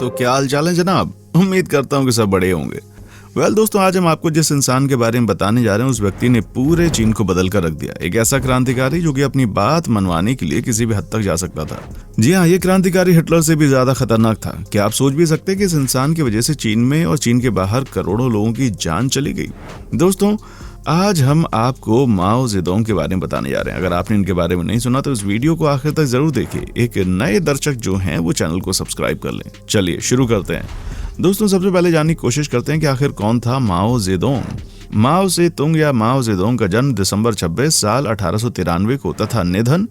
तो क्या हाल चाल है जनाब। उम्मीद करता हूँ कि सब बड़े होंगे। दोस्तों, आज हम आपको जिस इंसान के बारे में बताने जा रहे हैं उस व्यक्ति ने पूरे चीन को बदल कर रख दिया। एक ऐसा क्रांतिकारी जो कि अपनी बात मनवाने के लिए किसी भी हद तक जा सकता था। जी हाँ, ये क्रांतिकारी हिटलर से भी ज्यादा खतरनाक था। क्या आप सोच भी सकते हैं कि इस इंसान की वजह से चीन में और चीन के बाहर करोड़ों लोगों की जान चली गई। दोस्तों, आज हम आपको माओ जेडोंग के बारे में बताने जा रहे हैं। अगर आपने इनके बारे में नहीं सुना तो इस वीडियो को आखिर तक जरूर देखिए। एक नए दर्शक जो हैं वो चैनल को सब्सक्राइब कर लें। चलिए शुरू करते हैं। दोस्तों, सबसे पहले जानने की कोशिश करते हैं कि आखिर कौन था माओ जेडोंग। माओ से तुंग या माओ जेडोंग का जन्म दिसंबर 26 साल 1893 को तथा निधन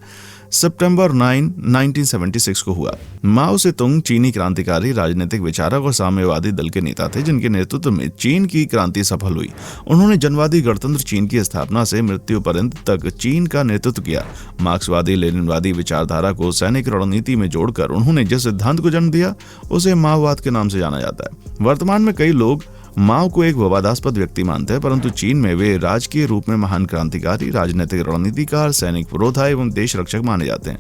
सितंबर 9, 1976 को हुआ। माओ से तुंग चीनी क्रांतिकारी, राजनीतिक विचारक और साम्यवादी दल के नेता थे जिनके नेतृत्व में चीन की क्रांति सफल हुई। उन्होंने जनवादी गणतंत्र चीन की स्थापना से मृत्यु पर्यंत तक चीन का नेतृत्व किया। मार्क्सवादी लेनिनवादी विचारधारा को सैनिक रणनीति में जोड़कर उन्होंने जिस सिद्धांत को जन्म दिया उसे माओवाद के नाम से जाना जाता है। वर्तमान में कई लोग माओ को एक विवादास्पद व्यक्ति मानते हैं, परंतु चीन में वे राजकीय रूप में महान क्रांतिकारी, राजनीतिक रणनीतिकार, सैनिक पुरोधा एवं देश रक्षक माने जाते हैं।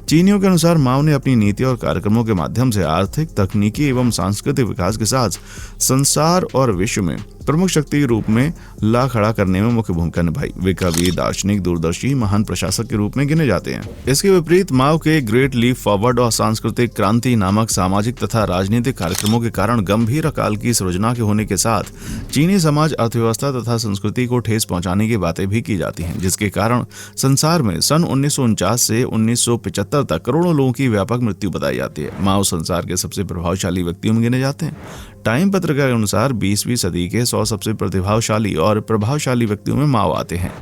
चीनियों के अनुसार माओ ने अपनी नीति और कार्यक्रमों के माध्यम से आर्थिक, तकनीकी एवं सांस्कृतिक विकास के साथ संसार और विश्व में प्रमुख शक्ति के रूप में ला खड़ा करने में मुख्य भूमिका निभाई। वे कवि, दार्शनिक, दूरदर्शी, महान प्रशासक के रूप में गिने जाते हैं। इसके विपरीत माओ के ग्रेट लीप फॉरवर्ड और सांस्कृतिक क्रांति नामक सामाजिक तथा राजनीतिक कार्यक्रमों के कारण गंभीर अकाल की सृजना के होने के साथ चीनी समाज, अर्थव्यवस्था तथा संस्कृति को ठेस पहुंचाने की बातें भी की जाती हैं, जिसके कारण संसार में सन 1949 से 1975 तक करोड़ों लोगों की व्यापक मृत्यु बताई जाती है। माओ संसार के सबसे प्रभावशाली व्यक्तियों में गिने जाते हैं। टाइम पत्र के अनुसार 20वीं सदी के 100 सबसे प्रतिभाशाली और प्रभावशाली व्यक्तियों में माओ आते हैं।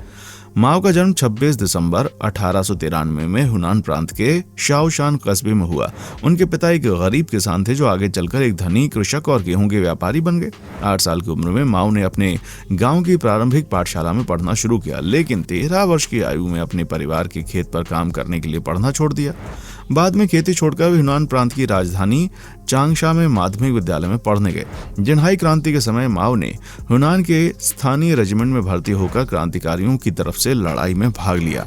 माओ का जन्म 26 दिसंबर 1893 में हुनान प्रांत के शाओशान कस्बे में हुआ। उनके पिता एक गरीब किसान थे जो आगे चलकर एक धनी कृषक और गेहूं के व्यापारी बन गए। 8 साल की उम्र में माओ ने अपने गांव की प्रारंभिक पाठशाला में पढ़ना शुरू किया, लेकिन 13 वर्ष की आयु में अपने परिवार के खेत पर काम करने के लिए पढ़ना छोड़ दिया। बाद में खेती छोड़कर वे हुनान प्रांत की राजधानी चांगशा में माध्यमिक विद्यालय में पढ़ने गए। जिन्हाई क्रांति के समय माओ ने हुनान के स्थानीय रेजिमेंट में भर्ती होकर क्रांतिकारियों की तरफ से लड़ाई में भाग लिया।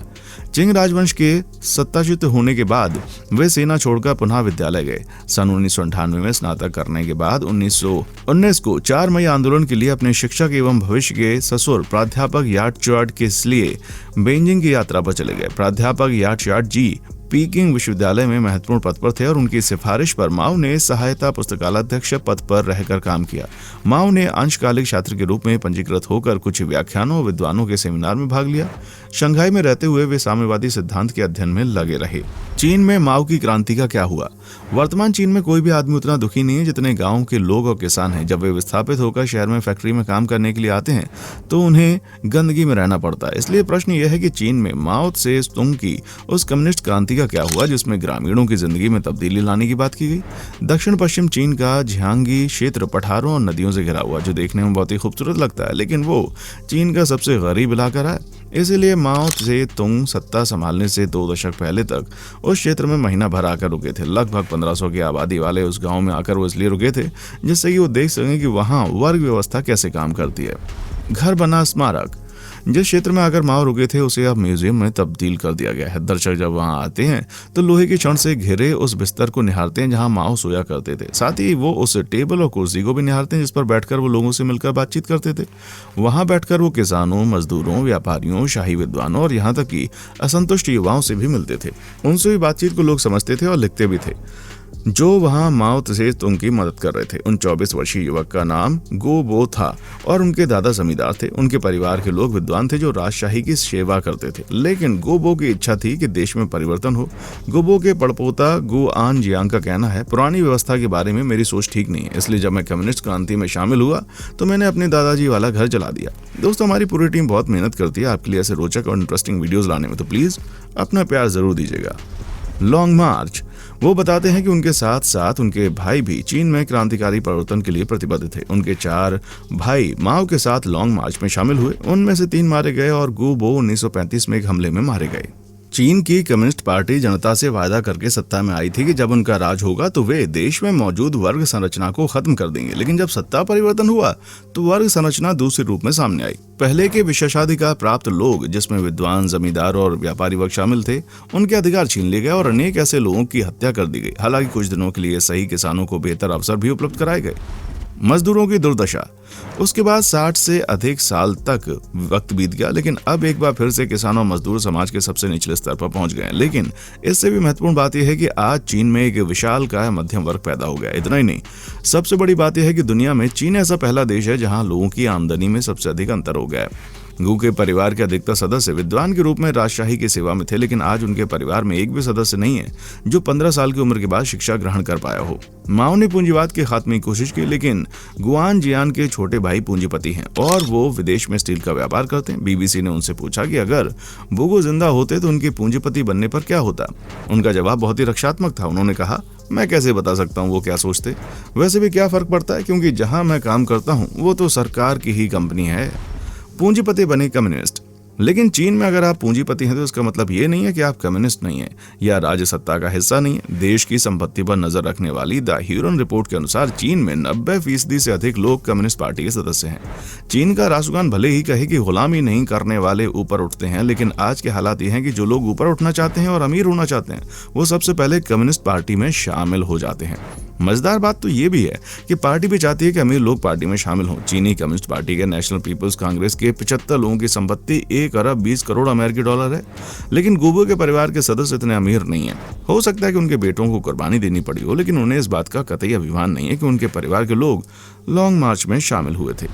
चिंग राजवंश के सत्ताच्युत होने के बाद वे सेना छोड़कर पुनः विद्यालय गए। सन 1998 में स्नातक करने के बाद 1919 को 4 मई आंदोलन के लिए अपने शिक्षक एवं भविष्य के ससुर प्राध्यापक याट च्युआर्ट के लिए बेजिंग की यात्रा पर चले गए। प्राध्यापक याट च्युआर्ट जी पीकिंग विश्वविद्यालय में महत्वपूर्ण पद पर थे और उनकी सिफारिश पर माओ ने सहायता पुस्तकालयाध्यक्ष पद पर रहकर काम किया। माओ ने अंशकालिक छात्र के रूप में पंजीकृत होकर कुछ व्याख्यानों और विद्वानों के सेमिनार में भाग लिया। शंघाई में रहते हुए वे साम्यवादी सिद्धांत के अध्ययन में लगे रहे। चीन में माओ की क्रांति का क्या हुआ? वर्तमान चीन में कोई भी आदमी उतना दुखी नहीं है जितने गाँव के लोग और किसान हैं। जब वे विस्थापित होकर शहर में फैक्ट्री में काम करने के लिए आते हैं तो उन्हें गंदगी में रहना पड़ता है। इसलिए प्रश्न यह है कि चीन में माओ से तुंग की उस कम्युनिस्ट क्रांति का क्या हुआ जिसमें ग्रामीणों की जिंदगी में तब्दीली लाने की बात की गई। दक्षिण पश्चिम चीन का झियांगी क्षेत्र पठारों और नदियों से घिरा हुआ, जो देखने में बहुत ही खूबसूरत लगता है, लेकिन वो चीन का सबसे गरीब इलाका रहा है। इसीलिए माओ से तुंग सत्ता संभालने से 2 दशक पहले तक उस क्षेत्र में महीना भर आकर रुके थे। लगभग 1500 की आबादी वाले उस गांव में आकर वो इसलिए रुके थे जिससे कि वो देख सकें कि वहां वर्ग व्यवस्था कैसे काम करती है। घर बना स्मारक। जिस क्षेत्र में आकर माओ रुके थे उसे अब म्यूजियम में तब्दील कर दिया गया है। दर्शक जब वहां आते हैं तो लोहे की छड़ से घिरे उस बिस्तर को निहारते हैं जहां माओ सोया करते थे। साथ ही वो उस टेबल और कुर्सी को भी निहारते हैं जिस पर बैठकर वो लोगों से मिलकर बातचीत करते थे। वहां बैठकर वो किसानों, मजदूरों, व्यापारियों, शाही विद्वानों और यहाँ तक कि असंतुष्ट युवाओं से भी मिलते थे। उनसे भी बातचीत को लोग समझते थे और लिखते भी थे जो वहां माओ से तुंग की मदद कर रहे थे। उन 24 वर्षीय युवक का नाम गो बो था और उनके दादा जमींदार थे। उनके परिवार के लोग विद्वान थे जो राजशाही की सेवा करते थे, लेकिन गो बो की इच्छा थी कि देश में परिवर्तन हो। गो बो के पड़पोता गु आन जियांग का कहना है, पुरानी व्यवस्था के बारे में मेरी सोच ठीक नहीं है, इसलिए जब मैं कम्युनिस्ट क्रांति में शामिल हुआ तो मैंने अपने दादाजी वाला घर जला दिया। दोस्तों, हमारी पूरी टीम बहुत मेहनत करती है आपके लिए ऐसे रोचक और इंटरेस्टिंग वीडियोस लाने में, तो प्लीज अपना प्यार जरूर दीजिएगा। लॉन्ग मार्च। वो बताते हैं कि उनके साथ साथ उनके भाई भी चीन में क्रांतिकारी परिवर्तन के लिए प्रतिबद्ध थे। उनके 4 भाई माओ के साथ लॉन्ग मार्च में शामिल हुए। उनमें से 3 मारे गए और गु बो 1935 में एक हमले में मारे गए। चीन की कम्युनिस्ट पार्टी जनता से वादा करके सत्ता में आई थी कि जब उनका राज होगा तो वे देश में मौजूद वर्ग संरचना को खत्म कर देंगे। लेकिन जब सत्ता परिवर्तन हुआ तो वर्ग संरचना दूसरे रूप में सामने आई। पहले के विशेषाधिकार प्राप्त लोग, जिसमें विद्वान, जमींदार और व्यापारी वर्ग शामिल थे, उनके अधिकार छीन लिए गए और अनेक ऐसे लोगों की हत्या कर दी गई। हालांकि कुछ दिनों के लिए सही किसानों को बेहतर अवसर भी उपलब्ध कराए गए। मजदूरों की दुर्दशा। उसके बाद 60 से अधिक साल तक वक्त बीत गया, लेकिन अब एक बार फिर से किसान और मजदूर समाज के सबसे निचले स्तर पर पहुंच गए। लेकिन इससे भी महत्वपूर्ण बात यह है कि आज चीन में एक विशालकाय मध्यम वर्ग पैदा हो गया। इतना ही नहीं, सबसे बड़ी बात यह है कि दुनिया में चीन ऐसा पहला देश है जहां लोगों की आमदनी में सबसे अधिक अंतर हो गया है। गू के परिवार के अधिकतर सदस्य विद्वान के रूप में राजशाही की सेवा में थे, लेकिन आज उनके परिवार में एक भी सदस्य नहीं है जो 15 साल की उम्र के बाद शिक्षा ग्रहण कर पाया हो। माओ ने पूंजीवाद के खात्मे की कोशिश की, लेकिन गुआन जियान के छोटे भाई पूंजीपति हैं और वो विदेश में स्टील का व्यापार करते हैं। बीबीसी ने उनसे पूछा कि अगर बोगो जिंदा होते तो उनके पूंजीपति बनने पर क्या होता। उनका जवाब बहुत ही रक्षात्मक था। उन्होंने कहा, मैं कैसे बता सकता हूँ वो क्या सोचते, वैसे भी क्या फर्क पड़ता है, क्योंकि जहां मैं काम करता हूँ वो तो सरकार की ही कंपनी है। पूंजीपति बने कम्युनिस्ट। लेकिन चीन में अगर आप पूंजीपति हैं तो इसका मतलब ये नहीं है कि आप कम्युनिस्ट नहीं हैं या राज्य सत्ता का हिस्सा नहीं है। देश की संपत्ति पर नजर रखने वाली द ह्यूरन रिपोर्ट के अनुसार चीन में 90% से अधिक लोग कम्युनिस्ट पार्टी के सदस्य हैं। चीन का राष्ट्रगान भले ही कहे कि गुलामी नहीं करने वाले ऊपर उठते हैं, लेकिन आज के हालात ये हैं कि जो लोग ऊपर उठना चाहते हैं और अमीर होना चाहते हैं वो सबसे पहले कम्युनिस्ट पार्टी में शामिल हो जाते हैं। मजेदार बात तो ये भी है कि पार्टी भी चाहती है कि अमीर लोग पार्टी में शामिल हों। चीनी कम्युनिस्ट पार्टी के नेशनल पीपल्स कांग्रेस के 75 लोगों की संपत्ति 1 अरब 20 करोड़ अमेरिकी डॉलर है। लेकिन गूबो के परिवार के सदस्य इतने अमीर नहीं है। हो सकता है कि उनके बेटों को कुर्बानी देनी पड़ी हो, लेकिन उन्हें इस बात का कतई अभिमान नहीं है कि उनके परिवार के लोग लॉन्ग मार्च में शामिल हुए थे।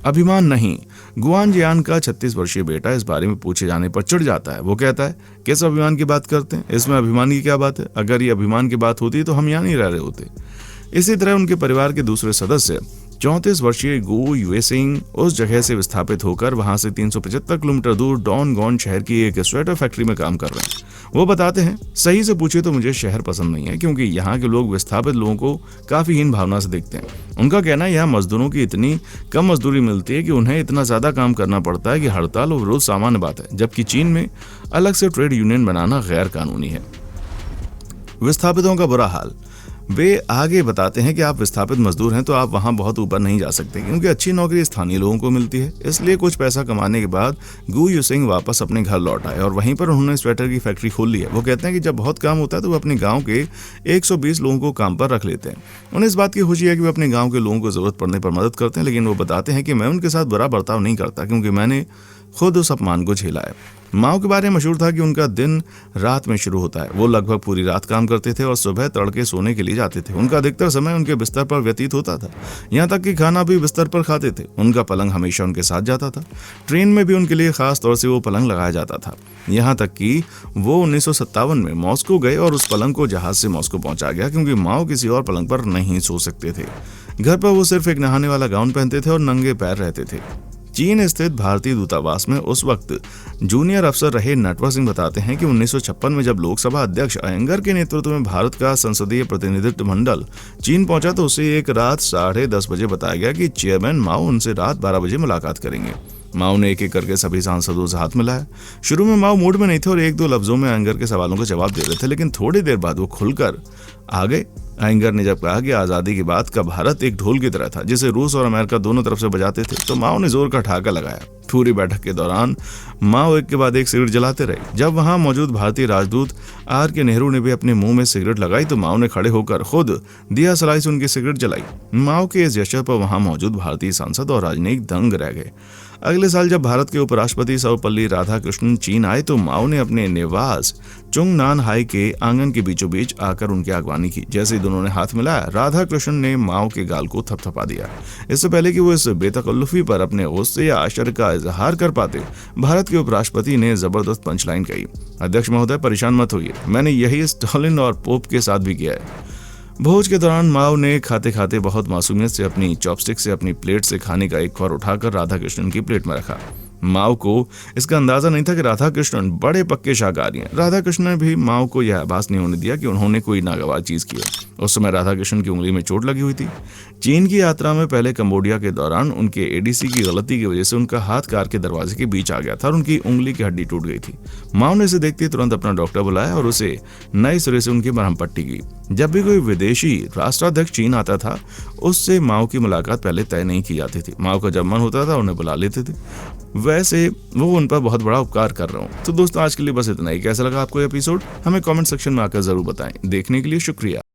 अभिमान नहीं। गुआन जियान का 36 वर्षीय बेटा इस बारे में पूछे जाने पर चिढ़ जाता है। वो कहता है, किस अभिमान की बात करते हैं, इसमें अभिमान की क्या बात है, अगर ये अभिमान की बात होती तो हम यहाँ नहीं रह रहे होते। इसी तरह उनके परिवार के दूसरे सदस्य 34 वर्षीय गो युएसिंग उस जगह से विस्थापित होकर वहां से 375 किलोमीटर दूर डॉनगॉन शहर की एक स्वेटर फैक्ट्री में काम कर रहे हैं। वो बताते हैं, सही से पूछे तो मुझे शहर पसंद नहीं है, क्योंकि यहाँ के लोग विस्थापित लोगों को काफी हीन भावना से देखते हैं। उनका कहना है यहाँ मजदूरों की इतनी कम मजदूरी मिलती है कि उन्हें इतना ज्यादा काम करना पड़ता है कि हड़ताल और विरोध सामान्य बात है, जबकि चीन में अलग से ट्रेड यूनियन बनाना गैर कानूनी है। विस्थापितों का बुरा हाल। वे आगे बताते हैं कि आप विस्थापित मजदूर हैं तो आप वहां बहुत ऊपर नहीं जा सकते, क्योंकि अच्छी नौकरी स्थानीय लोगों को मिलती है। इसलिए कुछ पैसा कमाने के बाद गू युसिंग वापस अपने घर लौट आए और वहीं पर उन्होंने स्वेटर की फैक्ट्री खोल ली है। वो कहते हैं कि जब बहुत काम होता है तो वो अपने गांव के 120 लोगों को काम पर रख लेते हैं। उन्हें इस बात की खुशी है कि वे अपने गाँव के लोगों को जरूरत पड़ने पर मदद करते हैं, लेकिन वो बताते हैं कि मैं उनके साथ बुरा बर्ताव नहीं करता, क्योंकि मैंने खुद उस अपमान को झेला है। माओ के बारे में मशहूर था कि उनका दिन रात में शुरू होता है। वो लगभग पूरी रात काम करते थे और सुबह तड़के सोने के लिए जाते थे। उनका अधिकतर समय उनके बिस्तर पर व्यतीत होता था, यहाँ तक कि खाना भी बिस्तर पर खाते थे। उनका पलंग हमेशा उनके साथ जाता था। ट्रेन में भी उनके लिए खास तौर से वो पलंग लगाया जाता था, यहाँ तक कि वो 1957 में मॉस्को गए और उस पलंग को जहाज से मॉस्को पहुंचा गया, क्योंकि माओ किसी और पलंग पर नहीं सो सकते थे। घर पर वो सिर्फ एक नहाने वाला गाउन पहनते थे और नंगे पैर रहते थे। चीन स्थित भारतीय दूतावास में उस वक्त जूनियर अफसर रहे नटवर सिंह बताते हैं कि 1956 में जब लोकसभा अध्यक्ष अयंगर के नेतृत्व में भारत का संसदीय प्रतिनिधित्व मंडल चीन पहुंचा तो उसे एक रात 10:30 बजे बताया गया कि चेयरमैन माओ उनसे रात 12 बजे मुलाकात करेंगे। माओ ने एक एक करके सभी सांसदों से हाथ मिलाया। शुरू में माओ मूड में नहीं थे और 1-2 लफ्जों में अयंगर के सवालों का जवाब दे रहे थे, लेकिन थोड़ी देर बाद वो खुलकर आ गए। अयंगर ने जब कहा कि आज़ादी के बाद का भारत एक ढोल की तरह था जिसे रूस और अमेरिका दोनों तरफ से बजाते थे, तो माओ ने जोर का ठहाका लगाया। पूरी बैठक के दौरान माओ एक के बाद एक सिगरेट जलाते रहे। जब वहां मौजूद भारतीय राजदूत RK नेहरू ने भी अपने मुंह में सिगरेट लगाई तो माओ ने खड़े होकर खुद दिया सलाई से उनकी सिगरेट जलाई। माओ के इस जश्न पर वहां मौजूद भारतीय सांसद और राजनयिक दंग रह गए। अगले साल जब भारत के उपराष्ट्रपति सर्वपल्ली राधाकृष्णन चीन आए तो माओ ने अपने निवास चुंगनान हाई के आंगन के बीचों बीच आकर उनकी अगवानी की। जैसे ही दोनों ने हाथ मिलाया, राधाकृष्णन ने माओ के गाल को थपथपा दिया। इससे पहले कि वो इस बेतकल्लुफी पर अपने गुस्से या आश्चर्य का इजहार कर पाते, भारत के उपराष्ट्रपति ने जबरदस्त पंचलाइन कही, अध्यक्ष महोदय परेशान मत होइए, मैंने यही स्टालिन और पोप के साथ भी किया है। भोज के दौरान माओ ने खाते खाते बहुत मासूमियत से अपनी चॉपस्टिक से अपनी प्लेट से खाने का एक खौर उठाकर राधाकृष्णन की प्लेट में रखा। माओ को इसका अंदाजा नहीं था कि राधा कृष्णन बड़े पक्के शाकाहारी हैं। राधा कृष्णन ने भी माओ को यह आभास नहीं होने दिया कि उन्होंने कोई नागवार चीज किया। उस समय राधा कृष्णन की उंगली में चोट लगी हुई थी। चीन की यात्रा में पहले कंबोडिया के दौरान उनके एडीसी की गलती की वजह से उनका हाथ कार के दरवाजे के बीच आ गया था और उनकी उंगली की हड्डी टूट गई थी। माओ ने इसे देखते ही तुरंत अपना डॉक्टर बुलाया और उसे नए सिरे से उनकी मरहम पट्टी की। जब भी कोई विदेशी राष्ट्राध्यक्ष चीन आता था, उससे माओ की मुलाकात पहले तय नहीं की जाती थी। माओ का जब मन होता था उन्हें बुला लेते थे। वैसे वो उन पर बहुत बड़ा उपकार कर रहा हूँ। तो दोस्तों आज के लिए बस इतना ही। कैसा लगा आपको एपिसोड हमें कमेंट सेक्शन में आकर जरूर बताएं। देखने के लिए शुक्रिया।